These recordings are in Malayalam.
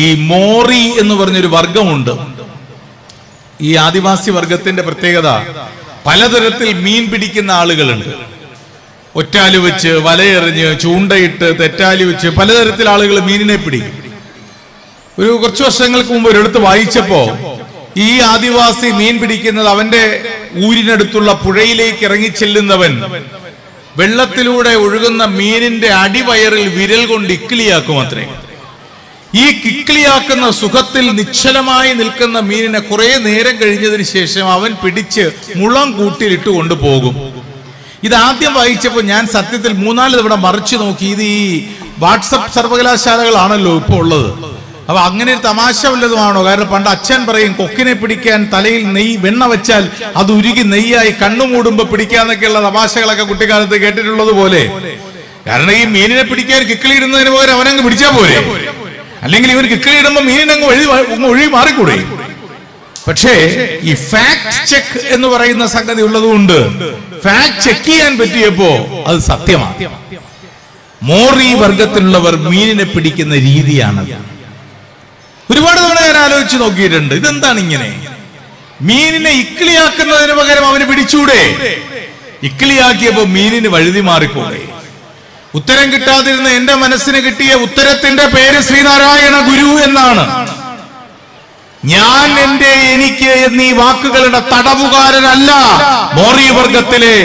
ഈ മോറി എന്ന് പറഞ്ഞൊരു വർഗമുണ്ട്. ഈ ആദിവാസി വർഗത്തിന്റെ പ്രത്യേകത, പലതരത്തിൽ മീൻ പിടിക്കുന്ന ആളുകളുണ്ട്. ഒറ്റാലി വെച്ച്, വലയെറിഞ്ഞ്, ചൂണ്ടയിട്ട്, തെറ്റാലി വെച്ച് പലതരത്തിൽ ആളുകൾ മീനിനെ പിടിക്കും. കുറച്ചു വർഷങ്ങൾക്ക് മുമ്പ് ഒരിടത്ത് വായിച്ചപ്പോ ഈ ആദിവാസി മീൻ പിടിക്കുന്നത് അവന്റെ ഊരിനടുത്തുള്ള പുഴയിലേക്ക് ഇറങ്ങിച്ചെല്ലുന്നവൻ വെള്ളത്തിലൂടെ ഒഴുകുന്ന മീനിന്റെ അടിവയറിൽ വിരൽ കൊണ്ട് ഇക്കിളിയാക്കും അത്രേ. ഈ കിക്കിളിയാക്കുന്ന സുഖത്തിൽ നിശ്ചലമായി നിൽക്കുന്ന മീനിനെ കുറെ നേരം കഴിഞ്ഞതിന് ശേഷം അവൻ പിടിച്ച് മുളം കൂട്ടിലിട്ട് കൊണ്ടുപോകും. ഇതാദ്യം വായിച്ചപ്പോൾ ഞാൻ സത്യത്തിൽ 3-4 തവണ മറിച്ചു നോക്കി. ഇത് ഈ വാട്സപ്പ് സർവകലാശാലകളാണല്ലോ ഇപ്പോൾ ഉള്ളത്. അപ്പൊ അങ്ങനെ ഒരു തമാശ വല്ലതുമാണോ? കാരണം പണ്ട് അച്ഛൻ പറയും, കൊക്കിനെ പിടിക്കാൻ തലയിൽ വെണ്ണ വെച്ചാൽ അത് ഉരുകി നെയ്യായി കണ്ണു മൂടുമ്പോ പിടിക്കാന്നൊക്കെയുള്ള തമാശകളൊക്കെ കുട്ടിക്കാലത്ത് കേട്ടിട്ടുള്ളത് പോലെ. കാരണം ഈ മീനിനെ പിടിക്കാൻ കിക്കിളിയിടുന്നതിന് പകരം അവനങ്ങ് പിടിച്ചാ പോരെ, അല്ലെങ്കിൽ ഇവർ കിക്കിളിയിടുമ്പോ മീനിനങ്ങ് ഒഴുകി മാറിക്കൂടെ. പക്ഷേ ഈ ഫാക്ട് ചെക്ക് എന്ന് പറയുന്ന സംഗതി ഉള്ളതുകൊണ്ട് ഫാക്ട് ചെക്ക് ചെയ്യാൻ പറ്റിയപ്പോ അത് സത്യമാണ്. മോറി വർഗത്തിലുള്ളവർ മീനിനെ പിടിക്കുന്ന രീതിയാണത്. ഒരുപാട് തവണ ഞാൻ ആലോചിച്ച് നോക്കിയിട്ടുണ്ട്, ഇതെന്താണ് ഇങ്ങനെ? മീനിനെ ഇക്കിളിയാക്കുന്നതിന് പകരം അവന് പിടിച്ചൂടെ? ഇക്കിളിയാക്കിയപ്പോ മീനിന് വഴുതി മാറിക്കൂടെ? ഉത്തരം കിട്ടാതിരുന്ന എന്റെ മനസ്സിന് കിട്ടിയ ഉത്തരത്തിന്റെ പേര് ശ്രീനാരായണ ഗുരു എന്നാണ്. ഞാൻ, എന്റെ, എനിക്ക് എന്നീ വാക്കുകളുടെ തടവുകാരനല്ല മോറി വർഗത്തിലെ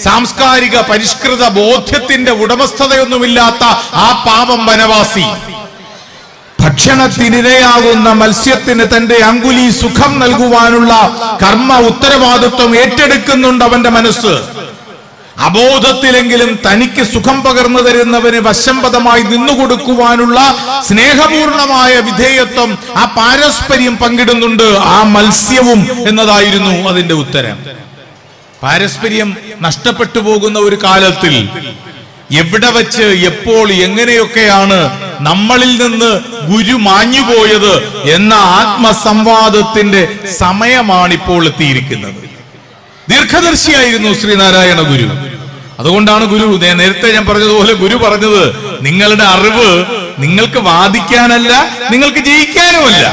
സാംസ്കാരിക പരിഷ്കൃത ബോധ്യത്തിന്റെ ഉടമസ്ഥതയൊന്നുമില്ലാത്ത ആ പാവം വനവാസി. ഭക്ഷണത്തിനിരയാകുന്ന മത്സ്യത്തിന് തന്റെ അങ്കുലി സുഖം നൽകുവാനുള്ള കർമ്മ ഉത്തരവാദിത്വം ഏറ്റെടുക്കുന്നുണ്ട് അവന്റെ മനസ്സ്. അബോധത്തിലെങ്കിലും തനിക്ക് സുഖം പകർന്നു തരുന്നവന് വശംവദമായി നിന്നുകൊടുക്കുവാനുള്ള സ്നേഹപൂർണമായ വിധേയത്വം, ആ പാരസ്പര്യം പങ്കിടുന്നുണ്ട് ആ മത്സ്യവും എന്നതായിരുന്നു അതിന്റെ ഉത്തരം. പാരസ്പര്യം നഷ്ടപ്പെട്ടു പോകുന്ന ഒരു കാലത്തിൽ എവിടെ വെച്ച്, എപ്പോൾ, എങ്ങനെയൊക്കെയാണ് നമ്മളിൽ നിന്ന് ഗുരു മാഞ്ഞുപോയത് എന്ന ആത്മസംവാദത്തിന്റെ സമയമാണിപ്പോൾ എത്തിയിരിക്കുന്നത്. ദീർഘദർശിയായിരുന്നു ശ്രീനാരായണ ഗുരു. അതുകൊണ്ടാണ് ഗുരു, നേരത്തെ ഞാൻ പറഞ്ഞതുപോലെ, ഗുരു പറഞ്ഞത് നിങ്ങളുടെ അറിവ് നിങ്ങൾക്ക് വാദിക്കാനല്ല, നിങ്ങൾക്ക് ജയിക്കാനുമല്ല.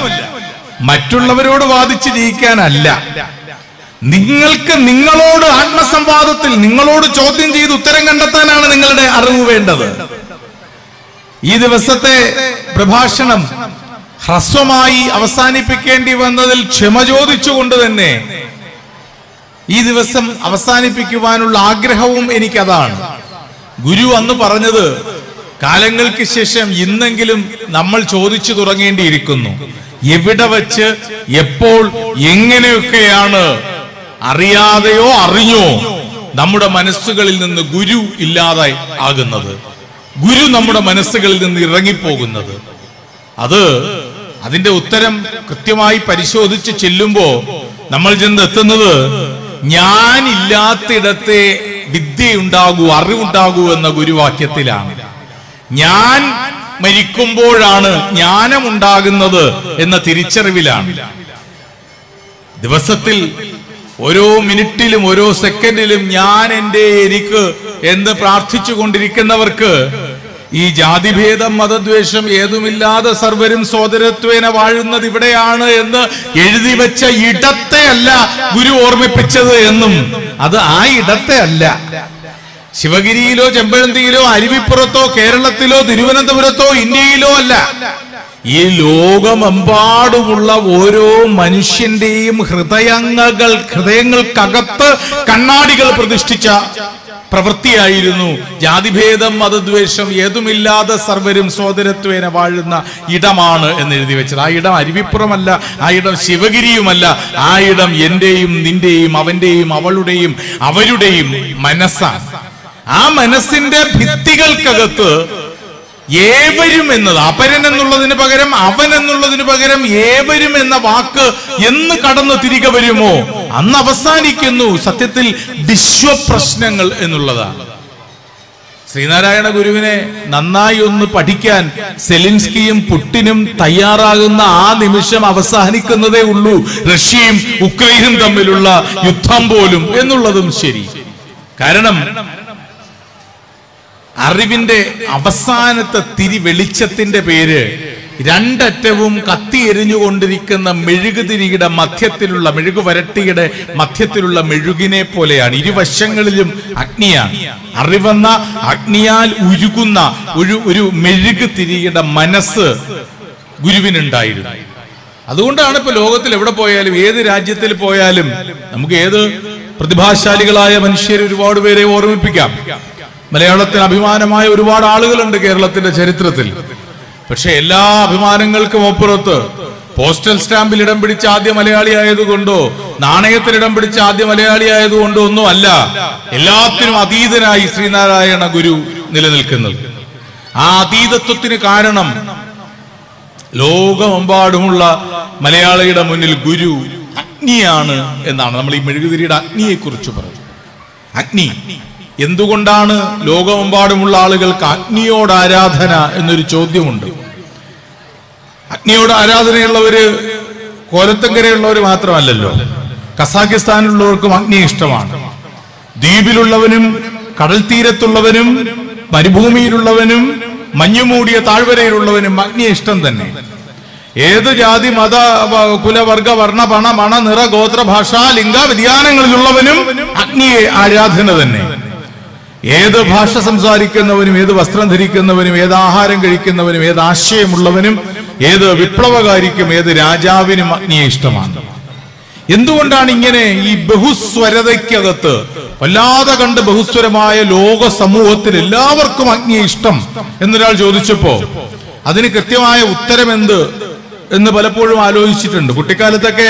മറ്റുള്ളവരോട് വാദിച്ച് ജയിക്കാനല്ല, നിങ്ങൾക്ക് നിങ്ങളോട് ആത്മസംവാദത്തിൽ നിങ്ങളോട് ചോദ്യം ചെയ്ത് ഉത്തരം കണ്ടെത്താനാണ് നിങ്ങളുടെ അറിവ് വേണ്ടത്. ഈ ദിവസത്തെ പ്രഭാഷണം ഹ്രസ്വമായി അവസാനിപ്പിക്കേണ്ടി വന്നതിൽ ക്ഷമ ചോദിച്ചുകൊണ്ട് തന്നെ ഈ ദിവസം അവസാനിപ്പിക്കുവാനുള്ള ആഗ്രഹവും എനിക്കതാണ്. ഗുരു അന്ന് പറഞ്ഞത് കാലങ്ങൾക്ക് ശേഷം ഇന്നെങ്കിലും നമ്മൾ ചോദിച്ചു തുടങ്ങേണ്ടിയിരിക്കുന്നു. എവിടെ വച്ച്, എപ്പോൾ, എങ്ങനെയൊക്കെയാണ് അറിയാതെയോ അറിഞ്ഞോ നമ്മുടെ മനസ്സുകളിൽ നിന്ന് ഗുരു ഇല്ലാതായി ആകുന്നത്, ഗുരു നമ്മുടെ മനസ്സുകളിൽ നിന്ന് ഇറങ്ങിപ്പോകുന്നത്? അതിന്റെ ഉത്തരം കൃത്യമായി പരിശോധിച്ച് ചെല്ലുമ്പോ നമ്മൾ ചെന്നെത്തുന്നത് ഞാനില്ലാത്തിടത്തെ വിദ്യയുണ്ടാകൂ, അറിവുണ്ടാകൂ എന്ന ഗുരുവാക്യത്തിലാണ്. ഞാൻ മരിക്കുമ്പോഴാണ് ജ്ഞാനമുണ്ടാകുന്നത് എന്ന തിരിച്ചറിവിലാണ്. ദിവസത്തിൽ ഓരോ മിനിറ്റിലും ഓരോ സെക്കൻഡിലും ഞാൻ, എന്റെ, എനിക്ക് എന്ന് പ്രാർത്ഥിച്ചു കൊണ്ടിരിക്കുന്നവർക്ക് ഈ ജാതിഭേദം, മതദ്വേഷം ഏതുമില്ലാതെ സർവരും സോദരത്വേന വാഴുന്നത് ഇവിടെയാണ് എന്ന് എഴുതി വെച്ച ഇടത്തെ അല്ല ഗുരു ഓർമ്മിപ്പിച്ചത് എന്നും, അത് ആ ഇടത്തെ അല്ല. ശിവഗിരിയിലോ ചെമ്പഴന്തിയിലോ അരുവിപ്പുറത്തോ കേരളത്തിലോ തിരുവനന്തപുരത്തോ ഇന്ത്യയിലോ അല്ല, ഈ ലോകമെമ്പാടുമുള്ള ഓരോ മനുഷ്യന്റെയും ഹൃദയങ്ങൾക്കകത്ത് കണ്ണാടികൾ പ്രതിഷ്ഠിച്ച പ്രവൃത്തിയായിരുന്നു ജാതിഭേദം, മതദ്വേഷം ഏതുമില്ലാതെ സർവരും സോദരത്വേന വാഴുന്ന ഇടമാണ് എന്ന് എഴുതി വെച്ചത്. ആ ഇടം അരുവിപ്പുറമല്ല, ആ ഇടം ശിവഗിരിയുമല്ല, ആ ഇടം എന്റെയും നിന്റെയും അവന്റെയും അവളുടെയും അവരുടെയും മനസ്സാണ്. ആ മനസ്സിന്റെ ഭിത്തികൾക്കകത്ത് ഏവരും എന്നത്, അപരൻ എന്നുള്ളതിന് പകരം അവൻ എന്നുള്ളതിന് പകരം ഏവരും എന്ന വാക്ക് എന്ന് കടന്നു തിരികെ വരുമോ അന്ന് അവസാനിക്കുന്നു സത്യത്തിൽ വിശ്വപ്രശ്നങ്ങൾ എന്നുള്ളതാണ്. ശ്രീനാരായണ ഗുരുവിനെ നന്നായി ഒന്ന് പഠിക്കാൻ സെലിൻസ്കിയും പുട്ടിനും തയ്യാറാകുന്ന ആ നിമിഷം അവസാനിക്കുന്നതേ ഉള്ളൂ റഷ്യയും ഉക്രൈനും തമ്മിലുള്ള യുദ്ധം പോലും എന്നുള്ളതും ശരി. കാരണം അറിവിന്റെ അവസാനത്തെ തിരി വെളിച്ചത്തിന്റെ പേര് രണ്ടറ്റവും കത്തി എരിഞ്ഞുകൊണ്ടിരിക്കുന്ന മെഴുകുതിരിയുടെ മധ്യത്തിലുള്ള മെഴുകു വരട്ടിയുടെ മധ്യത്തിലുള്ള മെഴുകിനെ പോലെയാണ്. ഇരുവശങ്ങളിലും അഗ്നിയാണ്. അറിവെന്ന അഗ്നിയാൽ ഉരുകുന്ന ഒരു മെഴുകുതിരിയുടെ മനസ്സ് ഗുരുവിനുണ്ടായിരുന്നു. അതുകൊണ്ടാണ് ഇപ്പൊ ലോകത്തിൽ എവിടെ പോയാലും, ഏത് രാജ്യത്തിൽ പോയാലും നമുക്ക് ഏത് പ്രതിഭാശാലികളായ മനുഷ്യരെ ഒരുപാട് പേരെ ഓർമ്മിപ്പിക്കാം. മലയാളത്തിന് അഭിമാനമായ ഒരുപാട് ആളുകളുണ്ട് കേരളത്തിന്റെ ചരിത്രത്തിൽ. പക്ഷെ എല്ലാ അഭിമാനങ്ങൾക്കും അപ്പുറത്ത് പോസ്റ്റൽ സ്റ്റാമ്പിൽ ഇടം പിടിച്ച ആദ്യ മലയാളി ആയതുകൊണ്ടോ നാണയത്തിൽ ഇടം പിടിച്ച ആദ്യ മലയാളി ആയതുകൊണ്ടോ ഒന്നും അല്ല എല്ലാത്തിനും അതീതനായി ശ്രീനാരായണ ഗുരു നിലനിൽക്കുന്നത്. ആ അതീതത്വത്തിന് കാരണം ലോകമെമ്പാടുമുള്ള മലയാളിയുടെ മുന്നിൽ ഗുരു അഗ്നിയാണ് എന്നാണ്. നമ്മൾ ഈ മെഴുകുതിരിയുടെ അഗ്നിയെ കുറിച്ച് പറഞ്ഞു. അഗ്നി എന്തുകൊണ്ടാണ് ലോകമെമ്പാടുമുള്ള ആളുകൾക്ക് അഗ്നിയോട് ആരാധന എന്നൊരു ചോദ്യമുണ്ട്. അഗ്നിയോട് ആരാധനയുള്ളവര് കോലത്തങ്കരയുള്ളവർ മാത്രമല്ലല്ലോ, കസാഖിസ്ഥാനിലുള്ളവർക്കും അഗ്നി ഇഷ്ടമാണ്. ദ്വീപിലുള്ളവനും കടൽ തീരത്തുള്ളവനും മരുഭൂമിയിലുള്ളവനും മഞ്ഞുമൂടിയ താഴ്വരയിലുള്ളവനും അഗ്നി ഇഷ്ടം തന്നെ. ഏത് ജാതി മത കുലവർഗ വർണ്ണ പണ മണ നിറ ഗോത്ര ഭാഷ ലിംഗ വ്യതിയാനങ്ങളിലുള്ളവനും അഗ്നിയെ ആരാധന തന്നെ. ഏത് ഭാഷ സംസാരിക്കുന്നവനും ഏത് വസ്ത്രം ധരിക്കുന്നവനും ഏത് ആഹാരം കഴിക്കുന്നവനും ഏത് ആശയമുള്ളവനും ഏത് വിപ്ലവകാരിക്കും ഏത് രാജാവിനും അഗ്നിയെ ഇഷ്ടമാണ്. എന്തുകൊണ്ടാണ് ഇങ്ങനെ ഈ ബഹുസ്വരതയ്ക്കകത്ത് വല്ലാതെ കണ്ട് ബഹുസ്വരമായ ലോക സമൂഹത്തിൽ എല്ലാവർക്കും അഗ്നിയെ ഇഷ്ടം എന്നൊരാൾ ചോദിച്ചപ്പോ അതിന് കൃത്യമായ ഉത്തരം എന്ത് എന്ന് പലപ്പോഴും ആലോചിച്ചിട്ടുണ്ട്. കുട്ടിക്കാലത്തൊക്കെ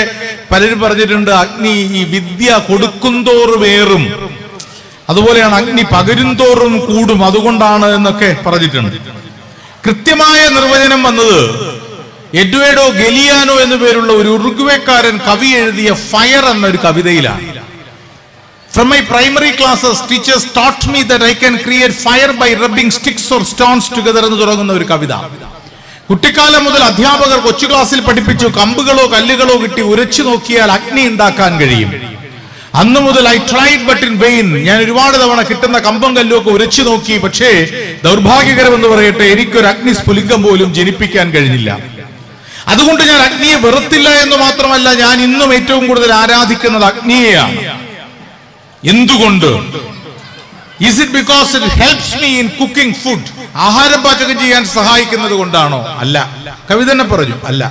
പലരും പറഞ്ഞിട്ടുണ്ട് അഗ്നി ഈ വിദ്യ കൊടുക്കുന്തോറുമേറും, അതുപോലെയാണ് അഗ്നി പകരുന്തോറും കൂടും, അതുകൊണ്ടാണ് എന്നൊക്കെ പറഞ്ഞിട്ടുണ്ട്. കൃത്യമായ നിർവചനം വന്നത് എഡ്വേർഡോ ഗലിയാനോ എന്നു പേരുള്ള ഒരു ഉറുഗ്വേക്കാരൻ കവി എഴുതിയ ഫയർ എന്നൊരു കവിതയിലാണ്. From my primary classes, teachers taught me that I can create fire by rubbing sticks or stones together എന്ന് തുടങ്ങുന്ന ഒരു കവിത. കുട്ടിക്കാലം മുതൽ അധ്യാപകർ കൊച്ചു ക്ലാസ്സിൽ പഠിപ്പിച്ചു കമ്പുകളോ കല്ലുകളോ കിട്ടി ഉരച്ചു നോക്കിയാൽ അഗ്നി ഉണ്ടാക്കാൻ കഴിയും. അന്നു മുതൽ I tried but in vein, ഞാൻ ഒരുപാട് തവണ കിട്ടുന്ന കമ്പും കല്ലും ഒക്കെ ഉരച്ചു നോക്കി, പക്ഷേ ദൗർഭാഗ്യകരമെന്ന് പറയട്ടെ എനിക്കൊരു അഗ്നി സ്ഫുലിംഗം പോലും ജനിപ്പിക്കാൻ കഴിഞ്ഞില്ല. അതുകൊണ്ട് ഞാൻ അഗ്നിയെ വെറുത്തില്ല എന്ന് മാത്രമല്ല, ഞാൻ ഇന്നും ഏറ്റവും കൂടുതൽ ആരാധിക്കുന്നത് അഗ്നിയെയാണ്. എന്തുകൊണ്ട്? Is it because it helps me in cooking food? ആഹാരം പാചകം ചെയ്യാൻ സഹായിക്കുന്നത് കൊണ്ടാണോ? അല്ല. കവി തന്നെ പറഞ്ഞു അല്ല.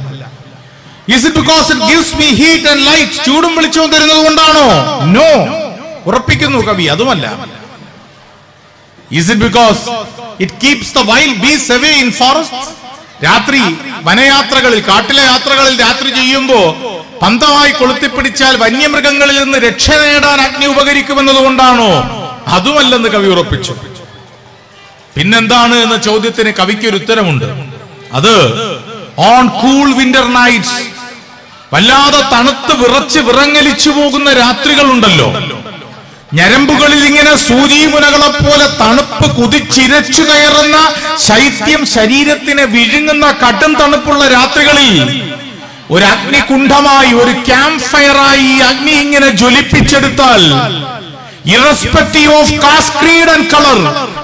Is it because it gives me heat and light? ചൂടും വെളിച്ചവും തരുന്നത് കൊണ്ടാണോ? നോ. ഉറപ്പിക്കുന്നു കവി, അതുമല്ല. Is it because it keeps the wild beasts away in forests? രാത്രി വനയാത്രകളിൽ കാട്ടിലെ യാത്രകളിൽ രാത്രി ചെയ്യുമ്പോ പന്തമായി കൊളുത്തിപ്പിടിച്ചാൽ വന്യമൃഗങ്ങളിൽ നിന്ന് രക്ഷ നേടാൻ അഗ്നി ഉപകരിക്കുമെന്നതുകൊണ്ടാണോ? അതുമല്ലെന്ന് കവി ഉറപ്പിച്ചു. പിന്നെന്താണ് എന്ന ചോദ്യത്തിന് കവിക്കൊരു ഉത്തരമുണ്ട്. അത് ഓൺ കൂൾ വിന്റർ നൈറ്റ്സ്, വല്ലാതെ തണുത്ത് വിറച്ച് വിറങ്ങലിച്ചു പോകുന്ന രാത്രികളുണ്ടല്ലോ, ഞരമ്പുകളിൽ ഇങ്ങനെ സൂചിമുനകളെ പോലെ തണുപ്പ് കുതിച്ചിരച്ചു കയറുന്ന ശൈത്യം ശരീരത്തിനെ വിഴുങ്ങുന്ന കടും തണുപ്പുള്ള രാത്രികളിൽ ഒരു അഗ്നികുണ്ഠമായി ഒരു ക്യാമ്പ് ഫയറായി ഈ അഗ്നി ഇങ്ങനെ ജ്വലിപ്പിച്ചെടുത്താൽ irrespective of caste, creed and color,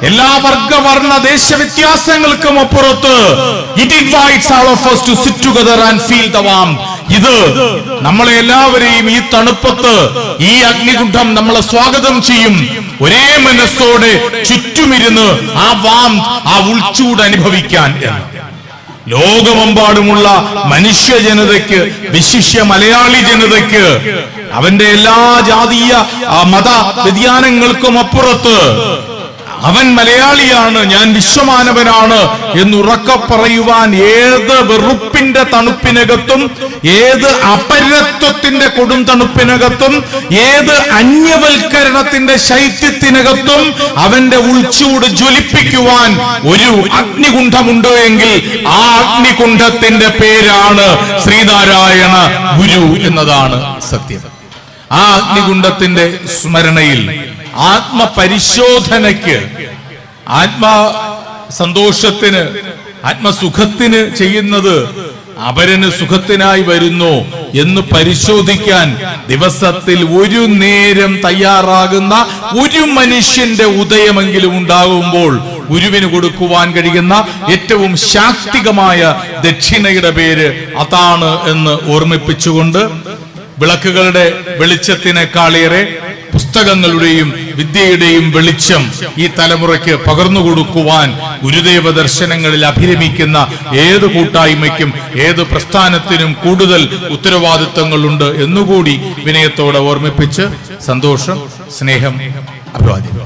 എല്ലാ വർഗവർണ്ണ ദേശ വ്യത്യാസങ്ങൾക്കും അപ്പുറത്ത് it invites all of us to sit together and feel the warmth. ഇത് നമ്മളെ എല്ലാവരെയും ഈ തണുപ്പത്ത് ഈ അഗ്നികുണ്ഠം നമ്മളെ സ്വാഗതം ചെയ്യും. ഒരേ മനസ്സോടെ ചുറ്റുമിരുന്ന് ആ വാംത്, ആ ഉൾച്ചൂട് അനുഭവിക്കാൻ എന്ന് ലോകമെമ്പാടുമുള്ള മനുഷ്യ ജനതയ്ക്ക്, വിശിഷ്യ മലയാളി ജനതയ്ക്ക് അവന്റെ എല്ലാ ജാതീയ മത വ്യതിയാനങ്ങൾക്കും അപ്പുറത്ത് അവൻ മലയാളിയാണ്, ഞാൻ വിശ്വമാനവനാണ് എന്നുറക്കെ പറയുവാൻ ഏത് വെറുപ്പിന്റെ തണുപ്പിനകത്തും ഏത് അപരത്വത്തിന്റെ കൊടും തണുപ്പിനകത്തും ഏത് അന്യവൽക്കരണത്തിന്റെ ശൈത്യത്തിനകത്തും അവന്റെ ഉൾച്ചൂട് ജ്വലിപ്പിക്കുവാൻ ഒരു അഗ്നികുണ്ഠമുണ്ടോ എങ്കിൽ ആ അഗ്നികുണ്ഠത്തിന്റെ പേരാണ് ശ്രീനാരായണ ഗുരു എന്നതാണ് സത്യം. ആ അഗ്നികുണ്ഠത്തിന്റെ സ്മരണയിൽ ആത്മപരിശോധനയ്ക്ക്, ആത്മ സന്തോഷത്തിന്, ആത്മസുഖത്തിന് ചെയ്യുന്നത് അപരന് സുഖത്തിനായി വരുന്നോ എന്ന് പരിശോധിക്കാൻ ദിവസത്തിൽ ഒരു നേരം തയ്യാറാകുന്ന ഒരു മനുഷ്യന്റെ ഉദയമെങ്കിലും ഉണ്ടാകുമ്പോൾ ഗുരുവിന് കൊടുക്കുവാൻ കഴിയുന്ന ഏറ്റവും ശാക്തികമായ ദക്ഷിണയുടെ പേര് അതാണ് എന്ന് ഓർമ്മിപ്പിച്ചുകൊണ്ട് വിളക്കുകളുടെ വെളിച്ചത്തിനേക്കാളേറെ പുസ്തകങ്ങളുടെയും വിദ്യയുടെയും വെളിച്ചം ഈ തലമുറയ്ക്ക് പകർന്നു കൊടുക്കുവാൻ ഗുരുദേവ ദർശനങ്ങളിൽ അഭിരമിക്കുന്ന ഏത് കൂട്ടായ്മയ്ക്കും ഏത് പ്രസ്ഥാനത്തിനും കൂടുതൽ ഉത്തരവാദിത്തങ്ങളുണ്ട് എന്നുകൂടി വിനയത്തോടെ ഓർമ്മിപ്പിച്ച് സന്തോഷം, സ്നേഹം, അഭിവാദ്യങ്ങൾ.